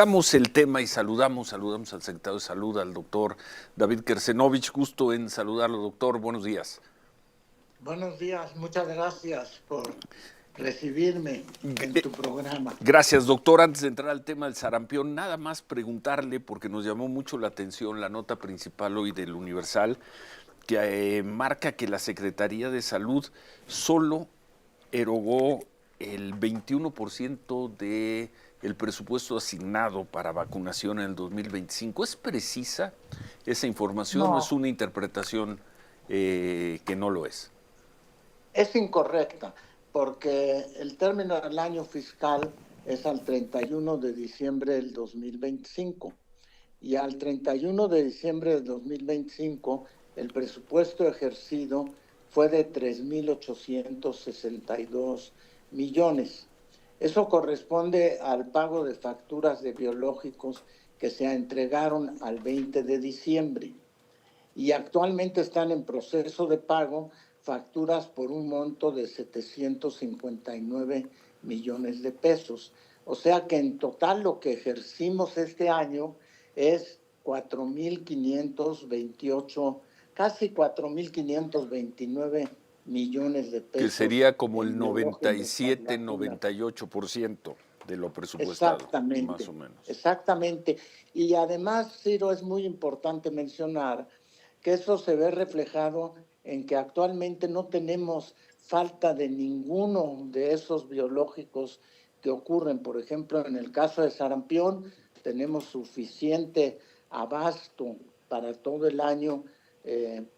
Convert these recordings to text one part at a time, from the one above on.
Dejamos el tema y saludamos al secretario de Salud, al doctor David Kersenovich. Gusto en saludarlo, doctor. Buenos días. Buenos días, muchas gracias por recibirme en tu programa. Gracias, doctor. Antes de entrar al tema del sarampión, nada más preguntarle, porque nos llamó mucho la atención la nota principal hoy del Universal, que marca que la Secretaría de Salud solo erogó el 21% del presupuesto asignado para vacunación en el 2025. ¿Es precisa esa información o es una interpretación que no lo es? Es incorrecta, porque el término del año fiscal es al 31 de diciembre del 2025. Y al 31 de diciembre del 2025, el presupuesto ejercido fue de 3.862 millones. Eso corresponde al pago de facturas de biológicos que se entregaron al 20 de diciembre. Y actualmente están en proceso de pago facturas por un monto de 759 millones de pesos. O sea que en total lo que ejercimos este año es 4.528, casi 4.529 millones de pesos. Que sería como el 97, 98% de lo presupuestado. Exactamente. Más o menos. Exactamente. Y además, Ciro, es muy importante mencionar que eso se ve reflejado en que actualmente no tenemos falta de ninguno de esos biológicos que ocurren. Por ejemplo, en el caso de sarampión, tenemos suficiente abasto para todo el año,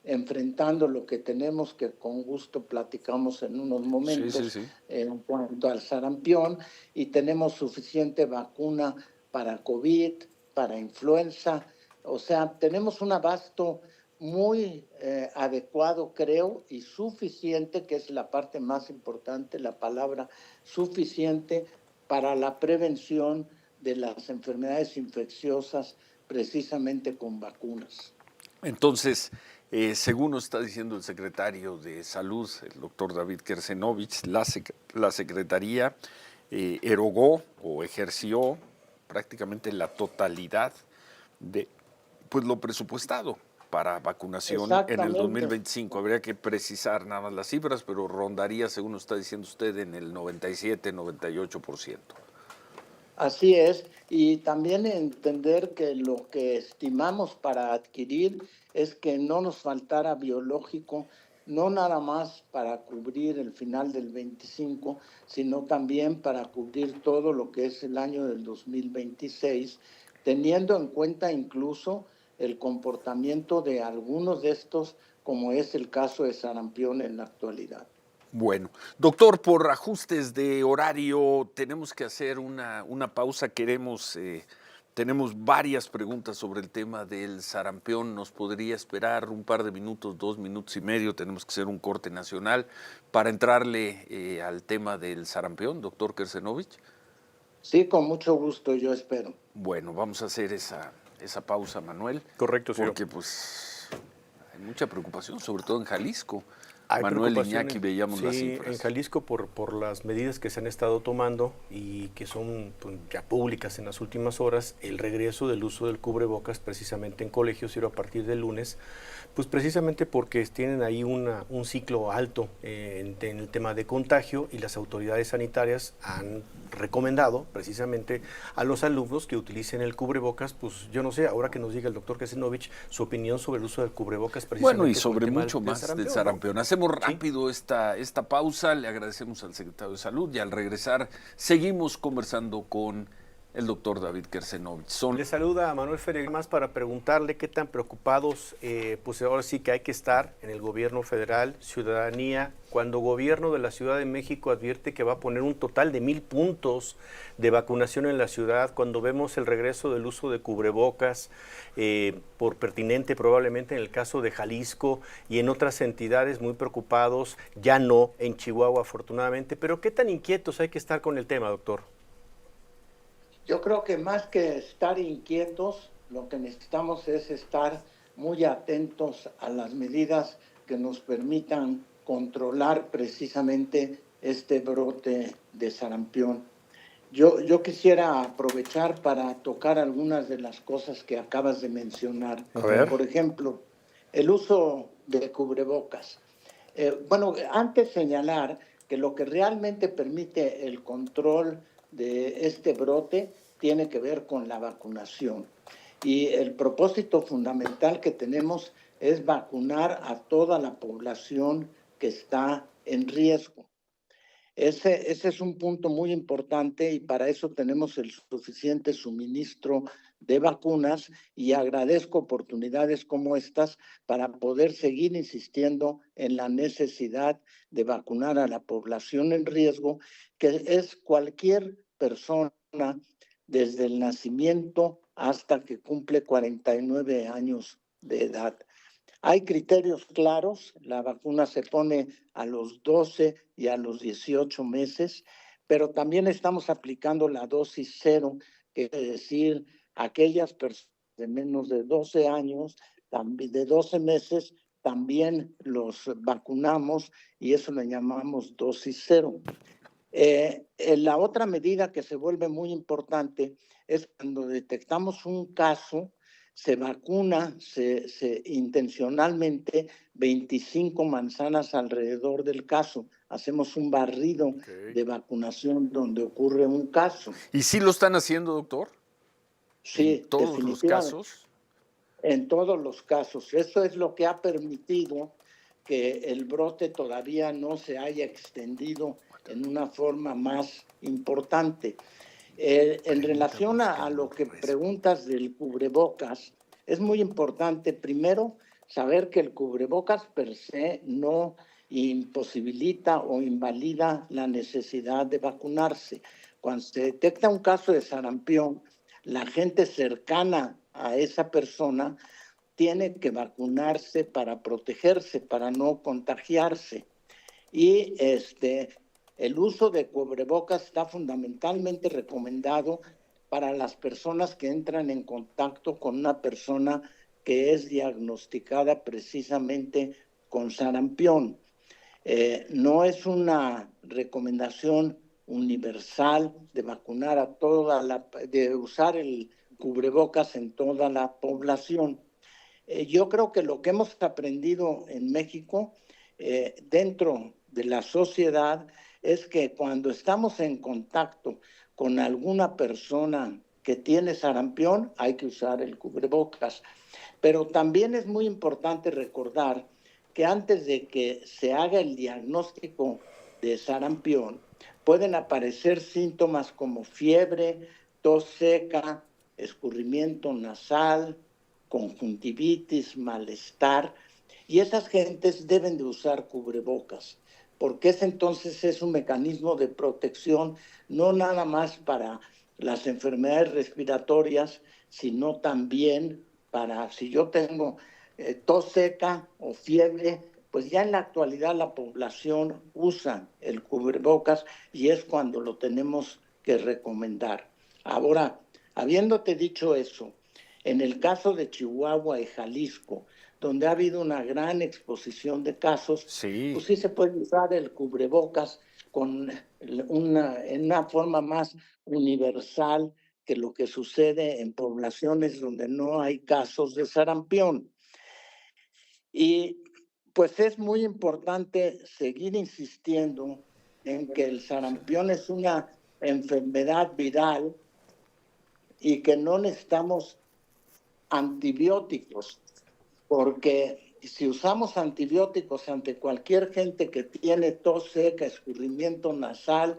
enfrentando lo que tenemos, que con gusto platicamos en unos momentos. Sí. En cuanto al sarampión, y tenemos suficiente vacuna para COVID, para influenza. O sea, tenemos un abasto muy adecuado, creo, y suficiente, que es la parte más importante, la palabra suficiente, para la prevención de las enfermedades infecciosas, precisamente con vacunas. Entonces, según nos está diciendo el secretario de Salud, el doctor David Kersenovich, la Secretaría erogó o ejerció prácticamente la totalidad de lo presupuestado para vacunación en el 2025. Habría que precisar nada más las cifras, pero rondaría, según nos está diciendo usted, en el 97, 98%. Así es, y también entender que lo que estimamos para adquirir es que no nos faltara biológico, no nada más para cubrir el final del 25, sino también para cubrir todo lo que es el año del 2026, teniendo en cuenta incluso el comportamiento de algunos de estos, como es el caso de sarampión en la actualidad. Bueno, doctor, por ajustes de horario tenemos que hacer una pausa. Tenemos varias preguntas sobre el tema del sarampión. ¿Nos podría esperar un par de minutos, 2 minutos y medio? Tenemos que hacer un corte nacional para entrarle al tema del sarampión, doctor Kersenovich. Sí, con mucho gusto, yo espero. Bueno, vamos a hacer esa pausa, Manuel. Correcto, Ciro. Porque pues hay mucha preocupación, sobre todo en Jalisco. Hay Manuel Iñaki, veíamos las cifras. En Jalisco por las medidas que se han estado tomando y que son ya públicas en las últimas horas, el regreso del uso del cubrebocas precisamente en colegios, Ciro, a partir del lunes, pues precisamente porque tienen ahí un ciclo alto en el tema de contagio, y las autoridades sanitarias han recomendado precisamente a los alumnos que utilicen el cubrebocas. Pues yo no sé, ahora que nos diga el doctor Kersenovich su opinión sobre el uso del cubrebocas precisamente. Bueno, y sobre mucho más del sarampión. Hacemos rápido esta pausa, le agradecemos al secretario de Salud y al regresar seguimos conversando con el doctor David Kersenovich. Le saluda a Manuel Ferrer más para preguntarle qué tan preocupados, pues ahora sí que hay que estar en el gobierno federal, ciudadanía, cuando el gobierno de la Ciudad de México advierte que va a poner un total de 1,000 puntos de vacunación en la ciudad, cuando vemos el regreso del uso de cubrebocas, por pertinente probablemente en el caso de Jalisco y en otras entidades muy preocupados, ya no en Chihuahua afortunadamente, pero qué tan inquietos hay que estar con el tema, doctor. Yo creo que más que estar inquietos, lo que necesitamos es estar muy atentos a las medidas que nos permitan controlar precisamente este brote de sarampión. Yo quisiera aprovechar para tocar algunas de las cosas que acabas de mencionar. A ver. Por ejemplo, el uso de cubrebocas. Bueno, antes señalar que lo que realmente permite el control de este brote tiene que ver con la vacunación. Y el propósito fundamental que tenemos es vacunar a toda la población que está en riesgo. Ese es un punto muy importante y para eso tenemos el suficiente suministro de vacunas y agradezco oportunidades como estas para poder seguir insistiendo en la necesidad de vacunar a la población en riesgo, que es cualquier persona desde el nacimiento hasta que cumple 49 años de edad. Hay criterios claros, la vacuna se pone a los 12 y a los 18 meses, pero también estamos aplicando la dosis cero, que es decir, aquellas personas de menos de 12 años, de 12 meses, también los vacunamos y eso le llamamos dosis cero. La otra medida que se vuelve muy importante es cuando detectamos un caso, se vacuna intencionalmente 25 manzanas alrededor del caso. Hacemos un barrido de vacunación donde ocurre un caso. ¿Y sí lo están haciendo, doctor? Sí, ¿En todos los casos? En todos los casos. Eso es lo que ha permitido que el brote todavía no se haya extendido en una forma más importante. En relación a lo que preguntas del cubrebocas, es muy importante primero saber que el cubrebocas per se no imposibilita o invalida la necesidad de vacunarse. Cuando se detecta un caso de sarampión, la gente cercana a esa persona tiene que vacunarse para protegerse, para no contagiarse. Y el uso de cubrebocas está fundamentalmente recomendado para las personas que entran en contacto con una persona que es diagnosticada precisamente con sarampión. No es una recomendación universal de vacunar a de usar el cubrebocas en toda la población. Yo creo que lo que hemos aprendido en México dentro de la sociedad es que cuando estamos en contacto con alguna persona que tiene sarampión, hay que usar el cubrebocas. Pero también es muy importante recordar que antes de que se haga el diagnóstico de sarampión, pueden aparecer síntomas como fiebre, tos seca, escurrimiento nasal, conjuntivitis, malestar, y esas gentes deben de usar cubrebocas, porque ese entonces es un mecanismo de protección, no nada más para las enfermedades respiratorias, sino también para, si yo tengo tos seca o fiebre, pues ya en la actualidad la población usa el cubrebocas y es cuando lo tenemos que recomendar. Ahora, habiéndote dicho eso, en el caso de Chihuahua y Jalisco, donde ha habido una gran exposición de casos, pues sí se puede usar el cubrebocas en una forma más universal que lo que sucede en poblaciones donde no hay casos de sarampión. Y pues es muy importante seguir insistiendo en que el sarampión es una enfermedad viral y que no necesitamos antibióticos, porque si usamos antibióticos ante cualquier gente que tiene tos seca, escurrimiento nasal,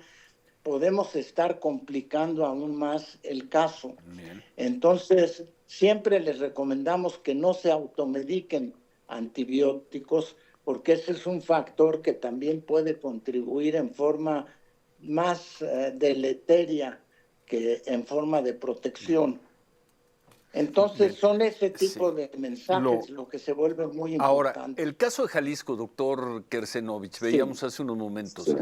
podemos estar complicando aún más el caso. Bien. Entonces, siempre les recomendamos que no se automediquen antibióticos, porque ese es un factor que también puede contribuir en forma más deleteria que en forma de protección. Entonces son ese tipo de mensajes lo que se vuelve muy importante. Ahora, el caso de Jalisco, doctor Kersenovich, veíamos hace unos momentos,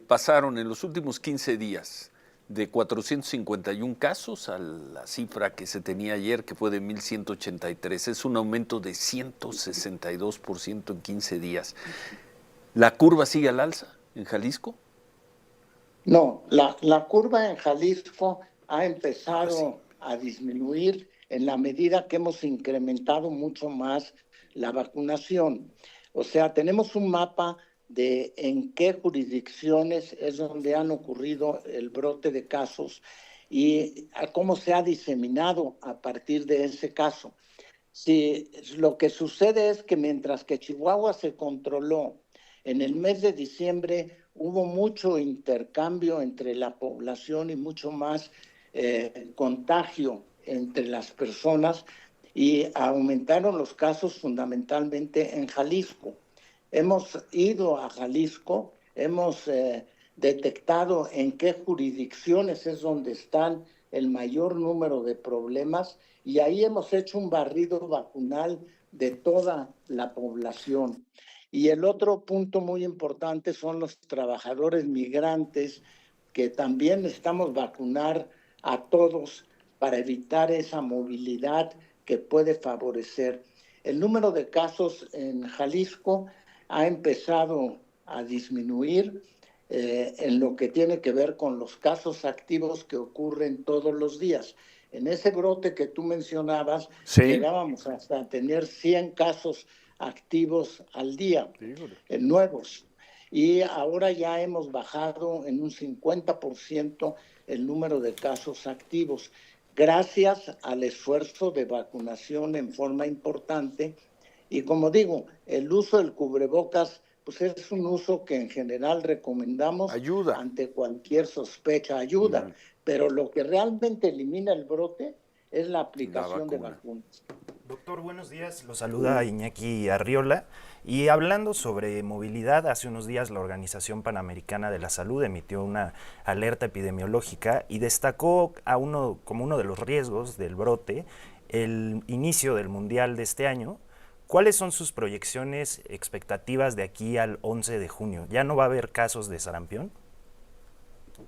pasaron en los últimos 15 días de 451 casos a la cifra que se tenía ayer, que fue de 1,183. Es un aumento de 162% en 15 días. ¿La curva sigue al alza en Jalisco? No, la curva en Jalisco ha empezado a disminuir en la medida que hemos incrementado mucho más la vacunación. O sea, tenemos un mapa de en qué jurisdicciones es donde han ocurrido el brote de casos y a cómo se ha diseminado a partir de ese caso. Sí, lo que sucede es que mientras que Chihuahua se controló, en el mes de diciembre hubo mucho intercambio entre la población y mucho más contagio entre las personas y aumentaron los casos fundamentalmente en Jalisco. Hemos ido a Jalisco, hemos detectado en qué jurisdicciones es donde están el mayor número de problemas y ahí hemos hecho un barrido vacunal de toda la población. Y el otro punto muy importante son los trabajadores migrantes, que también necesitamos vacunar a todos para evitar esa movilidad que puede favorecer. El número de casos en Jalisco ha empezado a disminuir en lo que tiene que ver con los casos activos que ocurren todos los días. En ese brote que tú mencionabas, Sí. llegábamos hasta tener 100 casos activos al día, nuevos. Y ahora ya hemos bajado en un 50% el número de casos activos, gracias al esfuerzo de vacunación en forma importante. Y como digo, el uso del cubrebocas pues es un uso que en general recomendamos. Ayuda. Ante cualquier sospecha, ayuda. Pero lo que realmente elimina el brote es la aplicación de vacunas. Doctor, buenos días. Lo saluda Iñaki Arriola. Y hablando sobre movilidad, hace unos días la Organización Panamericana de la Salud emitió una alerta epidemiológica y destacó como uno de los riesgos del brote el inicio del Mundial de este año. ¿Cuáles son sus proyecciones, expectativas de aquí al 11 de junio? ¿Ya no va a haber casos de sarampión?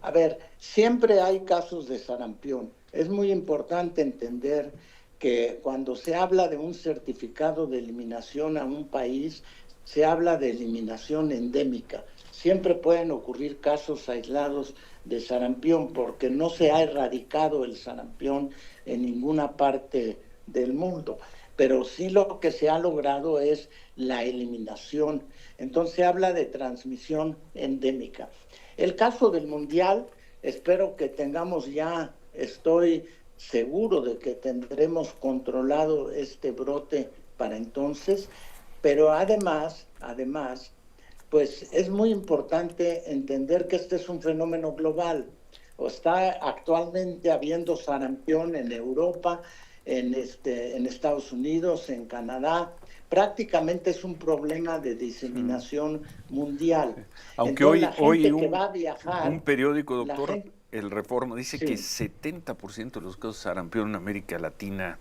A ver, siempre hay casos de sarampión. Es muy importante entender que cuando se habla de un certificado de eliminación a un país, se habla de eliminación endémica. Siempre pueden ocurrir casos aislados de sarampión porque no se ha erradicado el sarampión en ninguna parte del mundo. Pero sí lo que se ha logrado es la eliminación. Entonces se habla de transmisión endémica. El caso del Mundial, espero que tengamos ya, estoy seguro de que tendremos controlado este brote para entonces, pero además, pues es muy importante entender que este es un fenómeno global. Está actualmente habiendo sarampión en Europa, en Estados Unidos, en Canadá. Prácticamente es un problema de diseminación mundial. Aunque entonces, hoy que va a viajar, un periódico, doctor, gente, El Reforma, dice que 70% de los casos de sarampión en América Latina,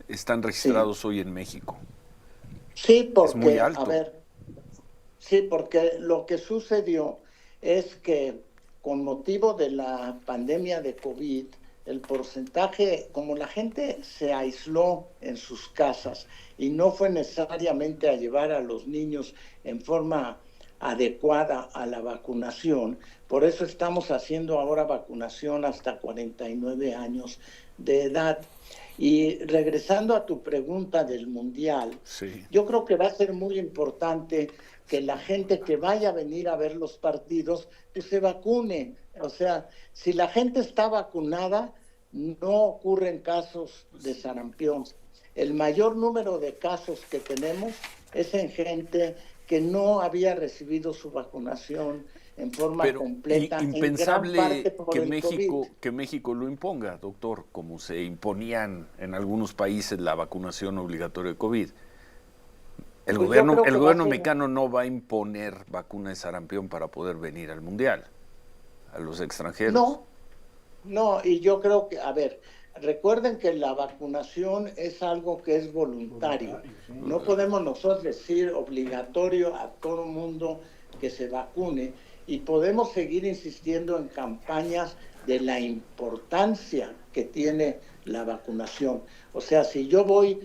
están registrados hoy en México. Sí, porque, es muy alto. A ver, sí, porque lo que sucedió es que con motivo de la pandemia de COVID, el porcentaje, como la gente se aisló en sus casas y no fue necesariamente a llevar a los niños en forma adecuada a la vacunación, por eso estamos haciendo ahora vacunación hasta 49 años de edad. Y regresando a tu pregunta del Mundial, yo creo que va a ser muy importante que la gente que vaya a venir a ver los partidos, pues se vacune. O sea, si la gente está vacunada, no ocurren casos de sarampión. El mayor número de casos que tenemos es en gente que no había recibido su vacunación en forma completa. Impensable en gran parte que México lo imponga, doctor, como se imponían en algunos países la vacunación obligatoria de COVID. El gobierno mexicano no va a imponer vacuna de sarampión para poder venir al Mundial, a los extranjeros. No, y yo creo que, a ver, recuerden que la vacunación es algo que es voluntario. No podemos nosotros decir obligatorio a todo el mundo que se vacune y podemos seguir insistiendo en campañas de la importancia que tiene la vacunación. O sea, si yo voy,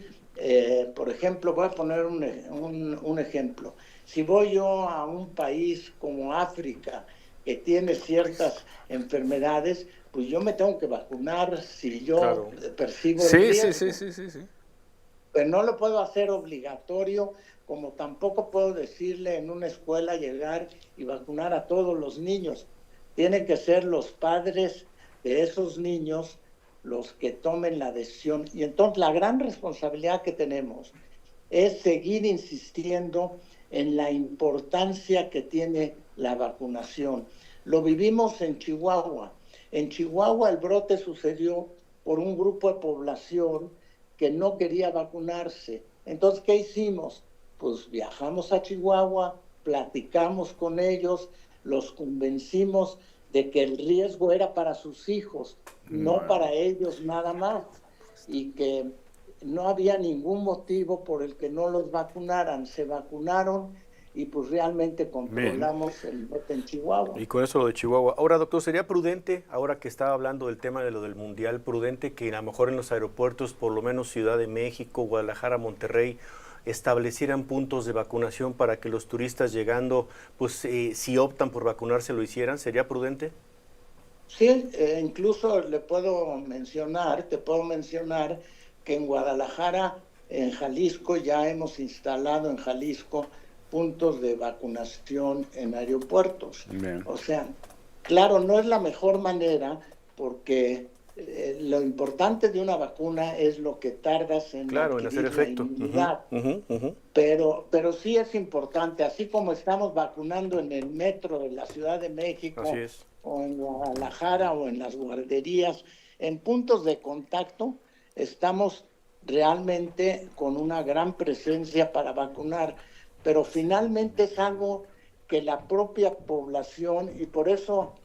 por ejemplo, voy a poner un ejemplo. Si voy yo a un país como África que tiene ciertas enfermedades, pues yo me tengo que vacunar si yo Claro. percibo el Sí, riesgo. sí. Pero no lo puedo hacer obligatorio, como tampoco puedo decirle en una escuela llegar y vacunar a todos los niños. Tienen que ser los padres de esos niños los que tomen la decisión. Y entonces la gran responsabilidad que tenemos es seguir insistiendo en la importancia que tiene la vacunación. Lo vivimos en Chihuahua. En Chihuahua el brote sucedió por un grupo de población que no quería vacunarse. Entonces, ¿qué hicimos? Pues viajamos a Chihuahua, platicamos con ellos, los convencimos de que el riesgo era para sus hijos, no para ellos nada más, y que no había ningún motivo por el que no los vacunaran. Se vacunaron y pues realmente controlamos el brote en Chihuahua. Y con eso lo de Chihuahua. Ahora, doctor, ¿sería prudente, ahora que estaba hablando del tema de lo del Mundial, prudente que a lo mejor en los aeropuertos, por lo menos Ciudad de México, Guadalajara, Monterrey, establecieran puntos de vacunación para que los turistas llegando, pues si optan por vacunarse lo hicieran? ¿Sería prudente? Sí, incluso te puedo mencionar que en Guadalajara, en Jalisco, ya hemos instalado en Jalisco puntos de vacunación en aeropuertos. Bien. O sea, claro, no es la mejor manera porque lo importante de una vacuna es lo que tardas en Claro, en hacer adquirir la efecto. inmunidad. Pero sí es importante, así como estamos vacunando en el metro de la Ciudad de México, Así es. o en Guadalajara, o en las guarderías, en puntos de contacto, estamos realmente con una gran presencia para vacunar, pero finalmente es algo que la propia población, y por eso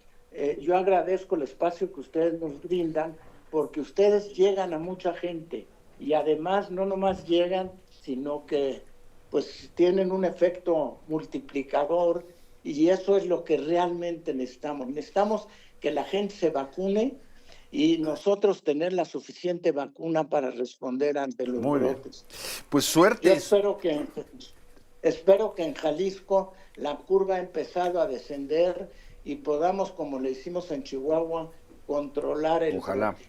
yo agradezco el espacio que ustedes nos brindan, porque ustedes llegan a mucha gente, y además no nomás llegan, sino que pues tienen un efecto multiplicador, y eso es lo que realmente necesitamos. Necesitamos que la gente se vacune y nosotros tener la suficiente vacuna para responder ante los Muy bien. brotes. Pues Yo suerte. espero que en Jalisco la curva ha empezado a descender y podamos, como lo hicimos en Chihuahua, controlar el Ojalá. brote.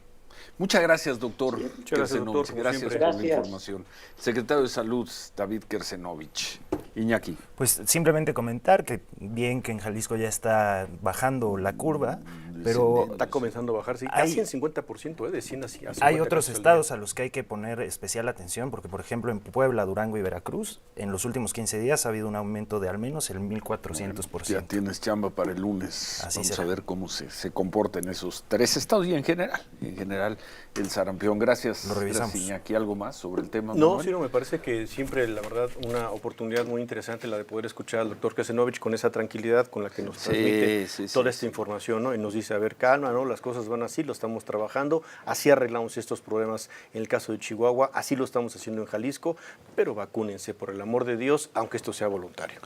Muchas gracias, doctor. Muchas gracias, doctor, Kersenovich. como Gracias siempre. por la Gracias. información. Secretario de Salud, David Kersenovich. Iñaki. Pues simplemente comentar que bien que en Jalisco ya está bajando la curva, pero Está comenzando a bajar, sí, Hay- casi en 50%, de 100 a 50 hay otros casos al estados día. a los que hay que poner especial atención, porque por ejemplo en Puebla, Durango y Veracruz, en los últimos 15 días ha habido un aumento de al menos el 1400%. Ya tienes chamba para el lunes. Así Vamos será. a ver cómo se comporta en esos 3 estados y en general el sarampión. Gracias. Lo revisamos. Gracias, Iñaki. ¿Algo más sobre el tema? No, Manuel? sí, no, me parece que siempre, la verdad, una oportunidad muy interesante la de poder escuchar al doctor Kersenovich con esa tranquilidad con la que nos Sí, transmite sí, toda sí, esta información, ¿no? Y nos dice, a ver, calma, ¿no? Las cosas van así, lo estamos trabajando, así arreglamos estos problemas en el caso de Chihuahua, así lo estamos haciendo en Jalisco, pero vacúnense, por el amor de Dios, aunque esto sea voluntario.